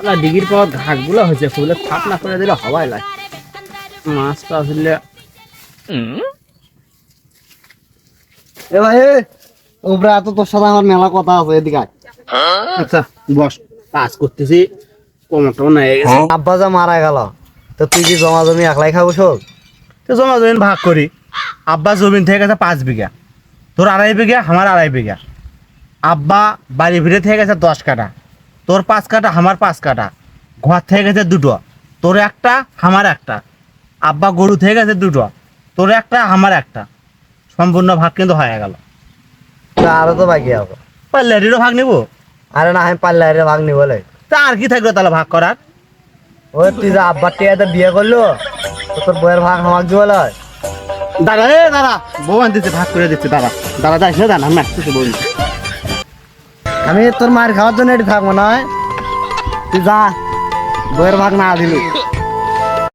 আলা ডিগির পর ঘাটগুলো হয়েছে ফুলে থাপ না করে দিলে হওয়াই লাগে মাছটা আসলে এ ভাই ওপরে এত তোর সাথে আমার মেলা কথা আছে এদিকে আয়। আচ্ছা বস কাজ করতেছি কমটাও নাই গেছে আব্বা যা মারা গেল তো তুই কি জমা জমি একলাই খাবো সব? তো জমা জমিন ভাগ করি আব্বা জমিন থেকে গেছে 5 বিঘা তোর 2.5 বিঘা আমার 2.5 বিঘা আব্বা বাড়ি ভিড়ে থেকে গেছে 10 কাঠা তোর 5 কাঠা আমার 5 কাঠা ঘর থেকে গেছে 2টো তোর একটা আমার একটা আব্বা গরু থেকে গেছে 2টো তোর একটা আমার একটা সম্পূর্ণ ভাগ কিন্তু হয়ে গেল আরো তো বাকি হবে। পাল্লারিরও ভাগ নিব আরে না আমি পারলে আরে ভাগ নি বলে তা আর কি থাকলো তাহলে ভাগ করার ওই তুই যে আব্বার টিয়াতে বিয়ে করলো তো তোর বইয়ের ভাগ আমাকে দিয়ে বলে দাদা দাদা বউ আনতেছে ভাগ করে দিচ্ছে দাদা দাদা যাইস না দাদা আমি আসতেছি বউ নিতে। আমি তোর মার খাওয়ার জন্য এটি থাকবো না তুই যা বইয়ের ভাগ না দিলি